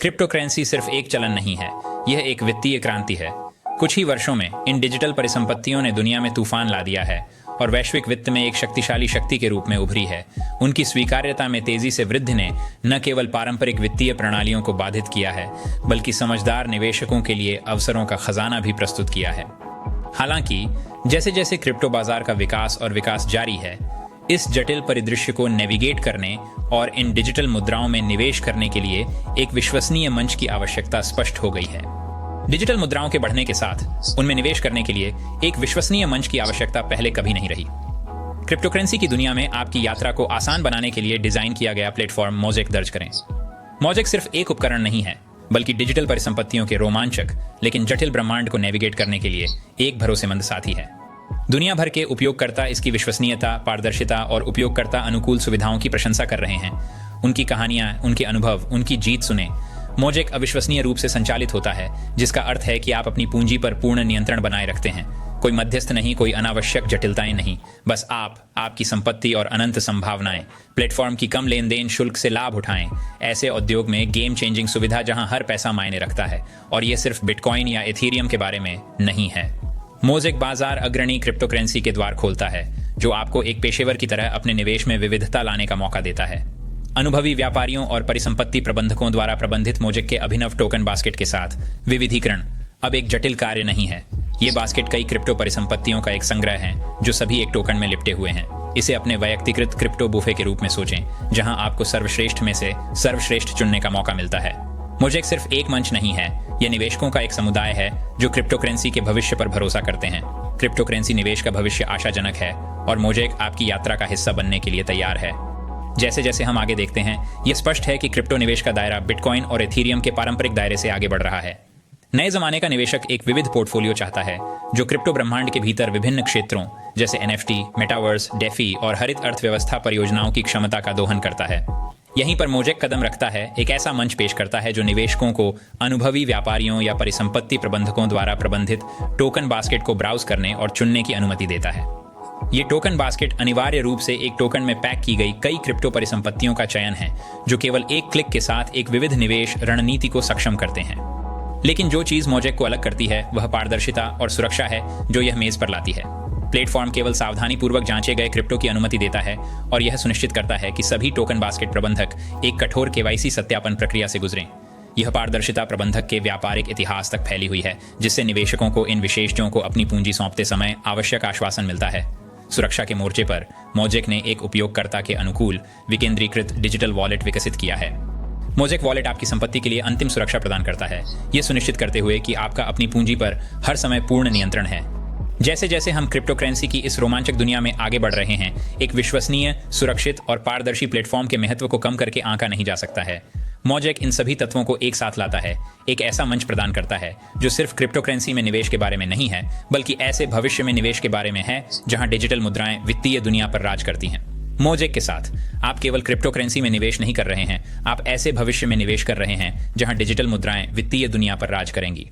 Crypto currency सिर्फ एक चलन नहीं है, यह एक वित्तीय क्रांति है। कुछ ही वर्षों में इन डिजिटल परिसंपत्तियों ने दुनिया में तूफान ला दिया है और वैश्विक वित्त में एक शक्तिशाली शक्ति के रूप में उभरी है। उनकी स्वीकार्यता में तेजी से वृद्धि ने न केवल पारंपरिक वित्तीय प्रणालियों को बाधित किया है, बल्कि समझदार निवेशकों के लिए अवसरों का खजाना भी प्रस्तुत किया है। हालांकि जैसे जैसे क्रिप्टो बाजार का विकास जारी है, इस जटिल परिदृश्य को नेविगेट करने और इन डिजिटल मुद्राओं में निवेश करने के लिए एक विश्वसनीय मंच की आवश्यकता स्पष्ट हो गई है। डिजिटल मुद्राओं के बढ़ने के साथ उनमें निवेश करने के लिए एक विश्वसनीय मंच की आवश्यकता पहले कभी नहीं रही। क्रिप्टो करेंसी की दुनिया में आपकी यात्रा को आसान बनाने के लिए डिजाइन किया गया प्लेटफॉर्म मोजेक दर्ज करें। मोजेक सिर्फ एक उपकरण नहीं है, बल्कि डिजिटल परिसंपत्तियों के रोमांचक लेकिन जटिल ब्रह्मांड को नेविगेट करने के लिए एक भरोसेमंद साथी है। दुनिया भर के उपयोगकर्ता इसकी विश्वसनीयता, पारदर्शिता और उपयोगकर्ता अनुकूल सुविधाओं की प्रशंसा कर रहे हैं। उनकी कहानियां, उनके अनुभव, उनकी जीत सुने। मोजेक अविश्वसनीय रूप से संचालित होता है, जिसका अर्थ है कि आप अपनी पूंजी पर पूर्ण नियंत्रण बनाए रखते हैं। कोई मध्यस्थ नहीं, कोई अनावश्यक जटिलताएं नहीं, बस आपकी संपत्ति और अनंत संभावनाएं। प्लेटफॉर्म की कम लेन देन शुल्क से लाभ उठाएं। ऐसे उद्योग में गेम चेंजिंग सुविधा जहां हर पैसा मायने रखता है, और यह सिर्फ बिटकॉइन या इथेरियम के बारे में नहीं है। मोजेक बाजार अग्रणी क्रिप्टो करेंसी के द्वार खोलता है, जो आपको एक पेशेवर की तरह अपने निवेश में विविधता लाने का मौका देता है। अनुभवी व्यापारियों और परिसंपत्ति प्रबंधकों द्वारा प्रबंधित मोजेक के अभिनव टोकन बास्केट के साथ विविधीकरण अब एक जटिल कार्य नहीं है। ये बास्केट कई क्रिप्टो परिसंपत्तियों का एक संग्रह है, जो सभी एक टोकन में लिपटे हुए हैं। इसे अपने वैयक्तिकृत क्रिप्टो बुफे के रूप में सोचें, जहां आपको सर्वश्रेष्ठ में से सर्वश्रेष्ठ चुनने का मौका मिलता है। मोजेक सिर्फ एक मंच नहीं है, यह निवेशकों का एक समुदाय है जो क्रिप्टो करेंसी के भविष्य पर भरोसा करते हैं। क्रिप्टो करेंसी निवेश का भविष्य आशाजनक है और मोजेक आपकी यात्रा का हिस्सा बनने के लिए तैयार है। जैसे जैसे हम आगे देखते हैं, यह स्पष्ट है कि क्रिप्टो निवेश का दायरा बिटकॉइन और इथेरियम के पारंपरिक दायरे से आगे बढ़ रहा है। नए जमाने का निवेशक एक विविध पोर्टफोलियो चाहता है, जो क्रिप्टो ब्रह्मांड के भीतर विभिन्न क्षेत्रों जैसे NFT, मेटावर्स, डेफी और हरित अर्थव्यवस्था परियोजनाओं की क्षमता का दोहन करता है। यहीं पर मोजेक कदम रखता है, एक ऐसा मंच पेश करता है जो निवेशकों को अनुभवी व्यापारियों या परिसंपत्ति प्रबंधकों द्वारा प्रबंधित टोकन बास्केट को ब्राउज करने और चुनने की अनुमति देता है। ये टोकन बास्केट अनिवार्य रूप से एक टोकन में पैक की गई कई क्रिप्टो परिसंपत्तियों का चयन है, जो केवल एक क्लिक के साथ एक विविध निवेश रणनीति को सक्षम करते हैं। लेकिन जो चीज मोजेक को अलग करती है, वह पारदर्शिता और सुरक्षा है, जो यह मेज पर लाती है। प्लेटफॉर्म केवल सावधानीपूर्वक जांचे गए क्रिप्टो की अनुमति देता है और यह सुनिश्चित करता है कि सभी टोकन बास्केट प्रबंधक एक कठोर KYC सत्यापन प्रक्रिया से गुजरें। यह पारदर्शिता प्रबंधक के व्यापारिक इतिहास तक फैली हुई है, जिससे निवेशकों को इन विशेषज्ञों को अपनी पूंजी सौंपते समय आवश्यक आश्वासन मिलता है। सुरक्षा के मोर्चे पर मोजेक ने एक उपयोगकर्ता के अनुकूल विकेंद्रीकृत डिजिटल वॉलेट विकसित किया है। मोजेक वॉलेट आपकी संपत्ति के लिए अंतिम सुरक्षा प्रदान करता है, यह सुनिश्चित करते हुए कि आपका अपनी पूंजी पर हर समय पूर्ण नियंत्रण है। जैसे जैसे हम क्रिप्टो करेंसी की इस रोमांचक दुनिया में आगे बढ़ रहे हैं, एक विश्वसनीय, सुरक्षित और पारदर्शी प्लेटफॉर्म के महत्व को कम करके आंका नहीं जा सकता है। मोजेक इन सभी तत्वों को एक साथ लाता है, एक ऐसा मंच प्रदान करता है जो सिर्फ क्रिप्टो करेंसी में निवेश के बारे में नहीं है, बल्कि ऐसे भविष्य में निवेश के बारे में है जहां डिजिटल मुद्राएं वित्तीय दुनिया पर राज करती हैं। मोजेक के साथ आप केवल क्रिप्टो करेंसी में निवेश नहीं कर रहे हैं, आप ऐसे भविष्य में निवेश कर रहे हैं जहां डिजिटल मुद्राएं वित्तीय दुनिया पर राज करेंगी।